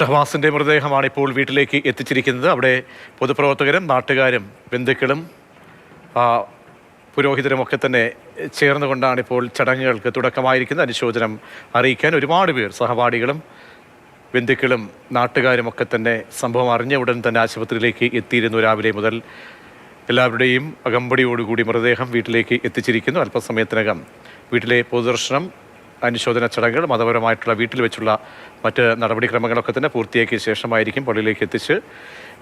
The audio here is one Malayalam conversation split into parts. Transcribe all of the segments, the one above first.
ഷഹബാസിൻ്റെ മൃതദേഹമാണ് ഇപ്പോൾ വീട്ടിലേക്ക് എത്തിച്ചിരിക്കുന്നത്. അവിടെ പൊതുപ്രവർത്തകരും നാട്ടുകാരും ബന്ധുക്കളും പുരോഹിതരുമൊക്കെ തന്നെ ചേർന്നുകൊണ്ടാണ് ഇപ്പോൾ ചടങ്ങുകൾക്ക് തുടക്കമായിരിക്കുന്നത്. അനുശോചനം അറിയിക്കാൻ ഒരുപാട് പേർ, സഹപാഠികളും ബന്ധുക്കളും നാട്ടുകാരുമൊക്കെ തന്നെ സംഭവം അറിഞ്ഞ ഉടൻ തന്നെ ആശുപത്രിയിലേക്ക് എത്തിയിരുന്നു. രാവിലെ മുതൽ എല്ലാവരുടെയും അകമ്പടിയോടുകൂടി മൃതദേഹം വീട്ടിലേക്ക് എത്തിച്ചിരിക്കുന്നു. അല്പസമയത്തിനകം വീട്ടിലെ പൊതുദർശനം, അനുശോചന ചടങ്ങുകൾ, മതപരമായിട്ടുള്ള വീട്ടിൽ വെച്ചുള്ള മറ്റ് നടപടിക്രമങ്ങളൊക്കെ തന്നെ പൂർത്തിയാക്കിയ ശേഷമായിരിക്കും പള്ളിയിലേക്ക് എത്തിച്ച്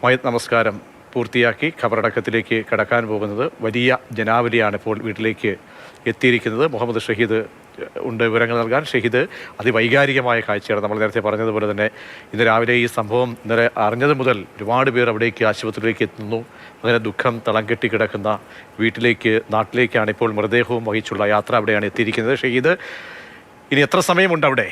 മയ്യത്ത് നമസ്കാരം പൂർത്തിയാക്കി ഖബറടക്കത്തിലേക്ക് കടക്കാൻ പോകുന്നത്. വലിയ ജനാവലിയാണ് ഇപ്പോൾ വീട്ടിലേക്ക് എത്തിയിരിക്കുന്നത്. മുഹമ്മദ് ഷഹീദ് ഉണ്ട് വിവരങ്ങൾ നൽകാൻ. ഷഹീദ്, അതിവൈകാരികമായ കാഴ്ചയാണ്. നമ്മൾ നേരത്തെ പറഞ്ഞതുപോലെ തന്നെ ഇന്ന് രാവിലെ ഈ സംഭവം ഇന്നലെ അറിഞ്ഞത് മുതൽ ഒരുപാട് പേർ അവിടേക്ക് ആശുപത്രിയിലേക്ക് എത്തുന്നു. അങ്ങനെ ദുഃഖം തളം കെട്ടി കിടക്കുന്ന വീട്ടിലേക്ക്, നാട്ടിലേക്കാണ് ഇപ്പോൾ മൃതദേഹവും വഹിച്ചുള്ള യാത്ര അവിടെയാണ് എത്തിയിരിക്കുന്നത്. ഷഹീദ്, ഇനി എത്ര സമയമുണ്ട് അവിടെ?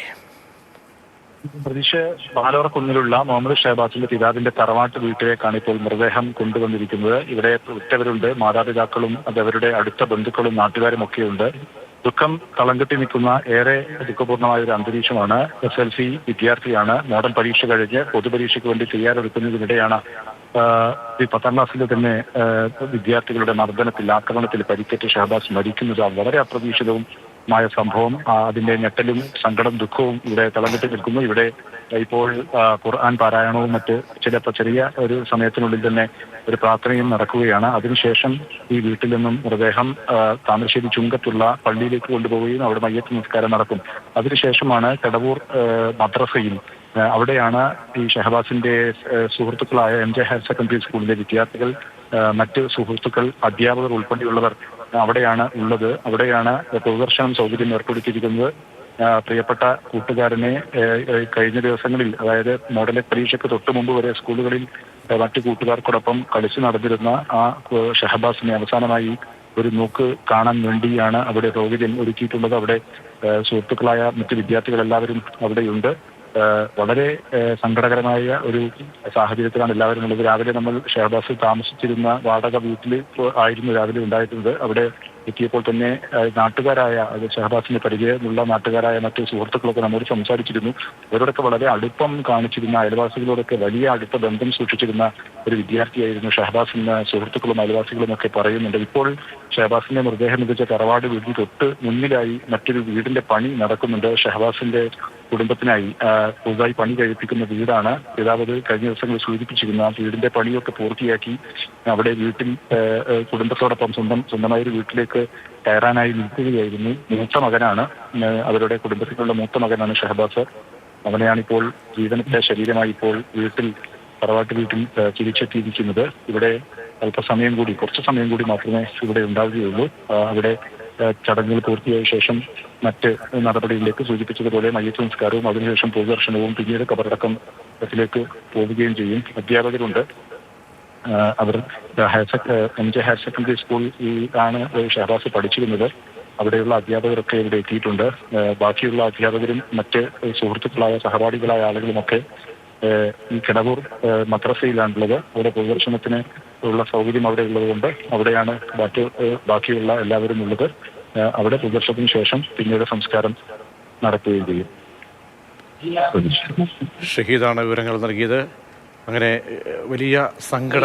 പ്രതീക്ഷ ബാലോറക്കുന്നിലുള്ള മുഹമ്മദ് ഷഹബാസിന്റെ പിതാവിന്റെ തറവാട്ട് വീട്ടിലേക്കാണ് ഇപ്പോൾ മൃതദേഹം കൊണ്ടുവന്നിരിക്കുന്നത്. ഇവിടെ ഉറ്റവരുണ്ട്, മാതാപിതാക്കളും അതവരുടെ അടുത്ത ബന്ധുക്കളും നാട്ടുകാരും ഒക്കെയുണ്ട്. ദുഃഖം തളം കെട്ടി നിൽക്കുന്ന ഏറെ ദുഃഖപൂർണമായ ഒരു അന്തരീക്ഷമാണ്. SLC വിദ്യാർത്ഥിയാണ്. മോഡൽ പരീക്ഷ കഴിഞ്ഞ് പൊതുപരീക്ഷയ്ക്ക് വേണ്ടി തയ്യാറെടുക്കുന്നതിനിടെയാണ് ഈ 10ാം ക്ലാസ്സിലെ തന്നെ വിദ്യാർത്ഥികളുടെ മർദ്ദനത്തിൽ, ആക്രമണത്തിൽ പരിക്കേറ്റ് ഷഹബാസ് മരിക്കുന്നത് വളരെ അപ്രതീക്ഷിതവുമായ സംഭവം. അതിന്റെ ഞെട്ടലും സങ്കടം, ദുഃഖവും ഇവിടെ തളംകെട്ടി നിൽക്കുന്നു. ഇവിടെ ഇപ്പോൾ ഖുർആൻ പാരായണവും മറ്റ് ചെറിയ ഒരു സമയത്തിനുള്ളിൽ തന്നെ ഒരു പ്രാർത്ഥനയും നടക്കുകയാണ്. അതിനുശേഷം ഈ വീട്ടിൽ നിന്നും മൃതദേഹം താമരശ്ശേരി ചുങ്കത്തുള്ള പള്ളിയിലേക്ക് കൊണ്ടുപോവുകയും അവിടെ മയ്യത്ത് നമസ്കാരം നടക്കും. അതിനുശേഷമാണ് കടവൂർ മദ്രസയിൽ, അവിടെയാണ് ഈ ഷഹബാസിന്റെ സുഹൃത്തുക്കളായ MJ ഹയർ സെക്കൻഡറി സ്കൂളിലെ വിദ്യാർത്ഥികൾ, മറ്റ് സുഹൃത്തുക്കൾ, അധ്യാപകർ ഉൾപ്പെടെയുള്ളവർ അവിടെയാണ് ഉള്ളത്. അവിടെയാണ് പൊതുദർശനം സൗകര്യം ഏർപ്പെടുത്തിയിരിക്കുന്നത്. പ്രിയപ്പെട്ട കൂട്ടുകാരനെ കഴിഞ്ഞ ദിവസങ്ങളിൽ, അതായത് മോഡൽ പരീക്ഷയ്ക്ക് തൊട്ട് മുമ്പ് വരെ സ്കൂളുകളിൽ മറ്റു കൂട്ടുകാർക്കൊടൊപ്പം കളിച്ചു നടന്നിരുന്ന ആ ഷഹബാസിനെ അവസാനമായി ഒരു നോക്ക് കാണാൻ വേണ്ടിയാണ് അവിടെ സൗകര്യം ഒരുക്കിയിട്ടുള്ളത്. അവിടെ സുഹൃത്തുക്കളായ മറ്റ് വിദ്യാർത്ഥികൾ എല്ലാവരും അവിടെയുണ്ട്. വളരെ സങ്കടകരമായ ഒരു സാഹചര്യത്തിലാണ് എല്ലാവരും ഉള്ളത്. രാവിലെ നമ്മൾ ഷഹബാസ് താമസിച്ചിരുന്ന വാടക വീട്ടിൽ ആയിരുന്നു രാവിലെ ഉണ്ടായിരുന്നത്. അവിടെ എത്തിയപ്പോൾ തന്നെ നാട്ടുകാരായ, അത് ഷഹബാസിന്റെ പരിചയമുള്ള നാട്ടുകാരായ മറ്റ് സുഹൃത്തുക്കളൊക്കെ നമ്മോട് സംസാരിച്ചിരുന്നു. അവരോടൊക്കെ വളരെ അടുപ്പം കാണിച്ചിരുന്ന, അയൽവാസികളോടൊക്കെ വലിയ അടുത്ത ബന്ധം സൂക്ഷിച്ചിരുന്ന ഒരു വിദ്യാർത്ഥിയായിരുന്നു ഷഹബാസ് എന്ന് സുഹൃത്തുക്കളും അയൽവാസികളും ഒക്കെ പറയുന്നുണ്ട്. ഇപ്പോൾ ഷഹബാസിന്റെ മൃതദേഹം എത്തിച്ച തറവാട് വീട്ടിൽ തൊട്ട് മുന്നിലായി മറ്റൊരു വീടിന്റെ പണി നടക്കുന്നുണ്ട്. ഷഹബാസിന്റെ കുടുംബത്തിനായി പുതുതായി പണി കഴിപ്പിക്കുന്ന വീടാണ്. പിതാവ് കഴിഞ്ഞ ദിവസങ്ങളിൽ സൂചിപ്പിച്ചിരുന്നു. ആ വീടിന്റെ പണിയൊക്കെ പൂർത്തിയാക്കി അവിടെ വീട്ടിൽ കുടുംബത്തോടൊപ്പം സ്വന്തമായൊരു വീട്ടിലേക്ക് കയറാനായി നിൽക്കുകയായിരുന്നു. മൂത്ത മകനാണ്, അവരുടെ കുടുംബത്തിലുള്ള മൂത്ത മകനാണ് ഷഹബാസ്. അവനെയാണിപ്പോൾ ജീവനത്തെ ശരീരമായി ഇപ്പോൾ തറവാട്ട് വീട്ടിൽ തിരിച്ചെത്തിയിരിക്കുന്നത്. ഇവിടെ അല്പസമയം കൂടി, കുറച്ച് സമയം കൂടി മാത്രമേ ഇവിടെ ഉണ്ടാവുകയുള്ളൂ. അവിടെ ചടങ്ങുകൾ പൂർത്തിയായ ശേഷം മറ്റ് നടപടികളിലേക്ക് സൂചിപ്പിച്ചതുപോലെ മയ്യത്ത് സംസ്കാരവും അതിനുശേഷം പൊതുദർശനവും പിന്നീട് ഖബറടക്കത്തിലേക്ക് പോവുകയും ചെയ്യും. അധ്യാപകരുണ്ട്. അവർ MJ ഹയർ സെക്കൻഡറി സ്കൂളിലാണ് ഷഹബാസ് പഠിച്ചിരുന്നത്. അവിടെയുള്ള അധ്യാപകരൊക്കെ ഇവിടെ എത്തിയിട്ടുണ്ട്. ബാക്കിയുള്ള അധ്യാപകരും മറ്റ് സുഹൃത്തുക്കളായ സഹപാഠികളായ ആളുകളുമൊക്കെ ഈ കടവൂർ മദ്രസയിലാണുള്ളത്. അവിടെ പൊതുദർശനത്തിന് ഉള്ള സൗകര്യം അവിടെ ഉള്ളതുകൊണ്ട് അവിടെയാണ് ബാക്കിയുള്ള എല്ലാവരും ഉള്ളത്. അവിടെ പൊതുദർശനത്തിന് ശേഷം പിന്നീട് സംസ്കാരം നടത്തുകയും ചെയ്യും. ഷഹീദാണ് വിവരങ്ങൾ നൽകിയത്. അങ്ങനെ വലിയ സങ്കട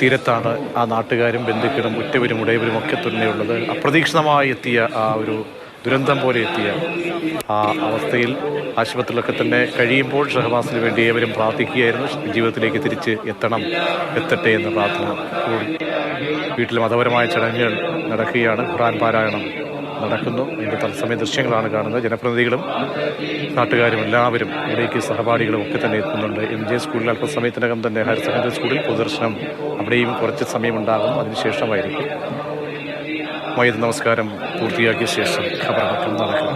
തീരത്താണ് ആ നാട്ടുകാരും ബന്ധുക്കളും ഉറ്റവരും ഉടയവരും ഒക്കെ തന്നെയുള്ളത്. അപ്രതീക്ഷിതമായി എത്തിയ ആ ഒരു ദുരന്തം പോലെ എത്തിയ ആ അവസ്ഥയിൽ ആശുപത്രിയിലൊക്കെ തന്നെ കഴിയുമ്പോൾ ഷഹബാസിന് വേണ്ടി ഏവരും പ്രാർത്ഥിക്കുകയായിരുന്നു. ജീവിതത്തിലേക്ക് തിരിച്ച് എത്തട്ടെ എന്ന പ്രാർത്ഥന. വീട്ടിൽ മതപരമായ ചടങ്ങുകൾ നടക്കുകയാണ്. ഖുർആൻ പാരായണം നടക്കുന്നു. അതിൻ്റെ തത്സമയ ദൃശ്യങ്ങളാണ് കാണുന്നത്. ജനപ്രതിനിധികളും നാട്ടുകാരും എല്ലാവരും ഇവിടേക്ക് സഹപാഠികളും ഒക്കെ തന്നെ എത്തുന്നുണ്ട്. MJ സ്കൂളിൽ അല്പസമയത്തിനകം തന്നെ, ഹയർ സെക്കൻഡറി സ്കൂളിൽ പൊതുദർശനം അവിടെയും കുറച്ച് സമയമുണ്ടാകും. അതിനുശേഷമായിരിക്കും മയ്യത്ത് നമസ്കാരം പൂർത്തിയാക്കിയ ശേഷം ഖബറടക്കം നടക്കുക.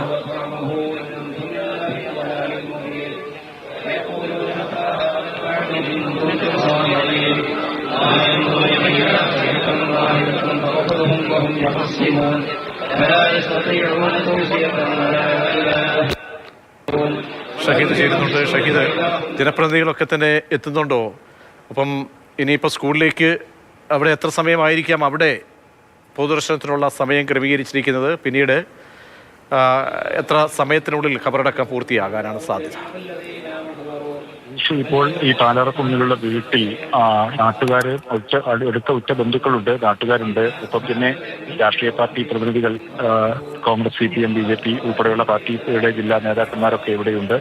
ഷഹീദ് ചേരുന്നുണ്ട്. ഷഹീദ്, ജനപ്രതിനിധികളൊക്കെ തന്നെ എത്തുന്നുണ്ടോ? അപ്പം ഇനിയിപ്പോൾ സ്കൂളിലേക്ക് അവിടെ എത്ര സമയമായിരിക്കാം അവിടെ പൊതുദർശനത്തിനുള്ള സമയം ക്രമീകരിച്ചിരിക്കുന്നത്? പിന്നീട് എത്ര സമയത്തിനുള്ളിൽ ഖബറടക്കം പൂർത്തിയാകാനാണ് സാധ്യത? ഇപ്പോൾ ഈ പാലാറക്കുന്നിലുള്ള വീട്ടിൽ നാട്ടുകാര് അടുത്ത ഉറ്റ ബന്ധുക്കളുണ്ട്, നാട്ടുകാരുണ്ട്. ഒപ്പം തന്നെ രാഷ്ട്രീയ പാർട്ടി പ്രതിനിധികൾ, കോൺഗ്രസ്, CPM, BJP ഉൾപ്പെടെയുള്ള പാർട്ടിയുടെ ജില്ലാ നേതാക്കന്മാരൊക്കെ ഇവിടെയുണ്ട്.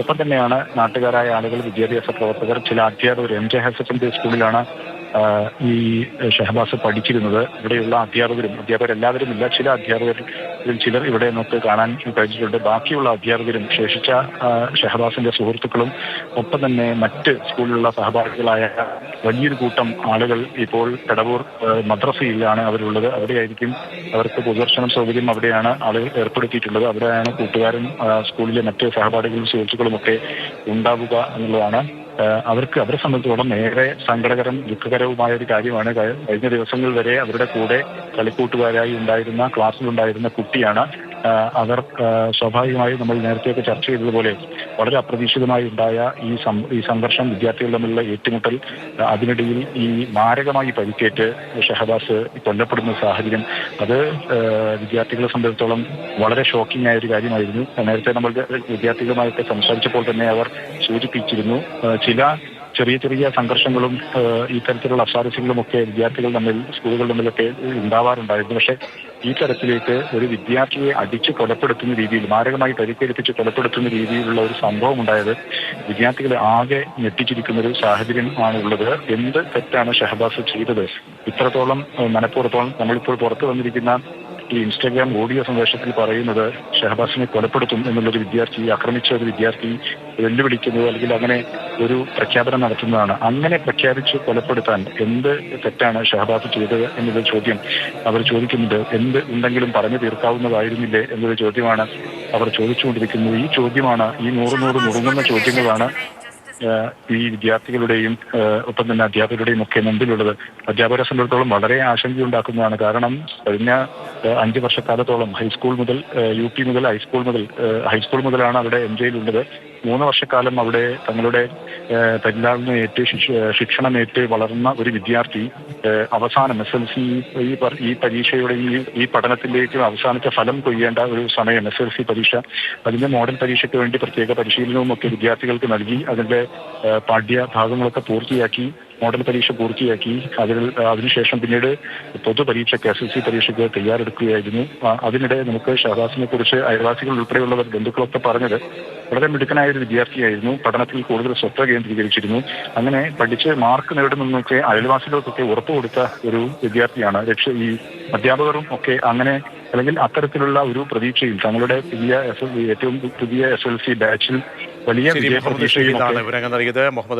ഒപ്പം തന്നെയാണ് നാട്ടുകാരായ ആളുകൾ, വിദ്യാഭ്യാസ പ്രവർത്തകർ, ചില അധ്യാപകർ. MJ ഹയർ സെക്കൻഡറി സ്കൂളിലാണ് ഈ ഷഹബാസ് പഠിച്ചിരുന്നത്. ഇവിടെയുള്ള അധ്യാപകരെല്ലാവരും ഇല്ല, ചില അധ്യാപകരിൽ ചിലർ ഇവിടെ നമുക്ക് കാണാൻ കഴിഞ്ഞിട്ടുണ്ട്. ബാക്കിയുള്ള അധ്യാപകരും ശേഷിച്ച ഷഹബാസിന്റെ സുഹൃത്തുക്കളും ഒപ്പം തന്നെ മറ്റ് സ്കൂളിലുള്ള സഹപാഠികളായ വലിയൊരു കൂട്ടം ആളുകൾ ഇപ്പോൾ കടവൂർ മദ്രസയിലാണ് അവരുള്ളത്. അവിടെയായിരിക്കും അവർക്ക് പൊതുദർശനം സൗകര്യം അവിടെയാണ് ആളുകൾ ഏർപ്പെടുത്തിയിട്ടുള്ളത്. അവിടെയാണ് കൂട്ടുകാരും സ്കൂളിലെ മറ്റ് സഹപാഠികളും സുഹൃത്തുക്കളും ഒക്കെ ഉണ്ടാവുക എന്നുള്ളതാണ്. അവരെ സംബന്ധിച്ചിടത്തോളം ഏറെ സങ്കടകരം, ദുഃഖകരവുമായ ഒരു കാര്യമാണ്. കഴിഞ്ഞ ദിവസങ്ങൾ വരെ അവരുടെ കൂടെ കളിക്കൂട്ടുകാരായി ഉണ്ടായിരുന്ന, ക്ലാസ്സിലുണ്ടായിരുന്ന കുട്ടിയാണ്. അവർ സ്വാഭാവികമായും നമ്മൾ നേരത്തെയൊക്കെ ചർച്ച ചെയ്തതുപോലെ വളരെ അപ്രതീക്ഷിതമായി ഉണ്ടായ ഈ സംഘർഷം, വിദ്യാർത്ഥികൾ തമ്മിലുള്ള ഏറ്റുമുട്ടൽ, അതിനിടയിൽ ഈ മാരകമായി പരിക്കേറ്റ് ഷഹബാസ് കൊല്ലപ്പെടുന്ന സാഹചര്യം, അത് വിദ്യാർത്ഥികളെ സംബന്ധിച്ചിടത്തോളം വളരെ ഷോക്കിംഗ് ആയ ഒരു കാര്യമായിരുന്നു. നേരത്തെ നമ്മൾ വിദ്യാർത്ഥികളുമായിട്ട് സംസാരിച്ചപ്പോൾ തന്നെ അവർ സൂചിപ്പിച്ചിരുന്നു, ചില ചെറിയ ചെറിയ സംഘർഷങ്ങളും ഈ തരത്തിലുള്ള അസ്വാരസ്യങ്ങളും ഒക്കെ വിദ്യാർത്ഥികൾ തമ്മിൽ, സ്കൂളുകൾ തമ്മിലൊക്കെ ഉണ്ടാവാറുണ്ടായിരുന്നു. പക്ഷെ ഈ തരത്തിലേക്ക് ഒരു വിദ്യാർത്ഥിയെ അടിച്ച് കൊലപ്പെടുത്തുന്ന രീതിയിൽ, മാരകമായി പരിക്കേൽപ്പിച്ച് കൊലപ്പെടുത്തുന്ന രീതിയിലുള്ള ഒരു സംഭവം ഉണ്ടായത് വിദ്യാർത്ഥികളെ ആകെ ഞെട്ടിച്ചിരിക്കുന്ന ഒരു സാഹചര്യം ആണുള്ളത്. എന്ത് തെറ്റാണ് ഷഹബാസ് ചെയ്തത്? ഇത്രത്തോളം മനഃപൂർവ്വം നമ്മളിപ്പോൾ പുറത്തു വന്നിരിക്കുന്ന ഈ ഇൻസ്റ്റാഗ്രാം ഓഡിയോ സന്ദേശത്തിൽ പറയുന്നത് ഷഹബാസിനെ കൊലപ്പെടുത്തും എന്നുള്ളൊരു വിദ്യാർത്ഥി, ആക്രമിച്ച ഒരു വിദ്യാർത്ഥി വെല്ലുവിളിക്കുന്നത്, അല്ലെങ്കിൽ അങ്ങനെ ഒരു പ്രഖ്യാപനം നടത്തുന്നതാണ്. അങ്ങനെ പ്രഖ്യാപിച്ച് കൊലപ്പെടുത്താൻ എന്ത് തെറ്റാണ് ഷഹബാസ് ചെയ്തത് എന്നുള്ള ചോദ്യം അവർ ചോദിക്കുന്നുണ്ട്. എന്ത് ഉണ്ടെങ്കിലും പറഞ്ഞു തീർക്കാവുന്നതായിരുന്നില്ലേ എന്നൊരു ചോദ്യമാണ് അവർ ചോദിച്ചുകൊണ്ടിരിക്കുന്നത്. ഈ ചോദ്യമാണ്, ഈ നുറുങ്ങുന്ന ചോദ്യങ്ങളാണ് ഈ വിദ്യാർത്ഥികളുടെയും ഒപ്പം തന്നെ അധ്യാപകരുടെയും ഒക്കെ മുമ്പിലുള്ളത്. അധ്യാപകരെ സംബന്ധിച്ചിടത്തോളം വളരെ ആശങ്കയുണ്ടാക്കുന്നതാണ്. കാരണം കഴിഞ്ഞ 5 വർഷക്കാലത്തോളം ഹൈസ്കൂൾ മുതൽ UP മുതൽ ഹൈസ്കൂൾ മുതലാണ് അവിടെ MJയിലുള്ളത്. 3 വർഷക്കാലം അവിടെ തങ്ങളുടെ പരിലാളനമേറ്റ് ശിക്ഷണമേറ്റ് വളർന്ന ഒരു വിദ്യാർത്ഥി അവസാനം SLC ഈ പരീക്ഷയുടെ ഈ പഠനത്തിലേക്ക് അവസാനത്തെ ഫലം കൊയ്യേണ്ട ഒരു സമയം, SLC പരീക്ഷ, അതിന്റെ മോഡൽ പരീക്ഷയ്ക്ക് വേണ്ടി പ്രത്യേക പരിശീലനവും ഒക്കെ വിദ്യാർത്ഥികൾക്ക് നൽകി. അതിന്റെ പാഠ്യഭാഗങ്ങളൊക്കെ പൂർത്തിയാക്കി, മോഡൽ പരീക്ഷ പൂർത്തിയാക്കി. അതിനുശേഷം പിന്നീട് പൊതുപരീക്ഷയ്ക്ക്, SLC പരീക്ഷയ്ക്ക് തയ്യാറെടുക്കുകയായിരുന്നു. അതിനിടെ നമുക്ക് ഷഹബാസിനെ കുറിച്ച് അയൽവാസികൾ ഉൾപ്പെടെയുള്ളവർ, ബന്ധുക്കളൊക്കെ പറഞ്ഞത് വളരെ മിടുക്കനായ ഒരു വിദ്യാർത്ഥിയായിരുന്നു, പഠനത്തിൽ കൂടുതൽ ശ്രദ്ധ കേന്ദ്രീകരിച്ചിരുന്നു, അങ്ങനെ പഠിച്ച് മാർക്ക് നേടുമെന്നൊക്കെ അയൽവാസികൾക്കൊക്കെ ഉറപ്പ് കൊടുത്ത ഒരു വിദ്യാർത്ഥിയാണ്. ഈ അധ്യാപകരും ഒക്കെ അങ്ങനെ, അല്ലെങ്കിൽ അത്തരത്തിലുള്ള ഒരു പ്രതീക്ഷയിൽ തങ്ങളുടെ ഏറ്റവും പുതിയ SLC ബാച്ചിൽ വലിയ വിജയ പ്രതീക്ഷയും വിവരങ്ങൾ നൽകിയത് മുഹമ്മദ്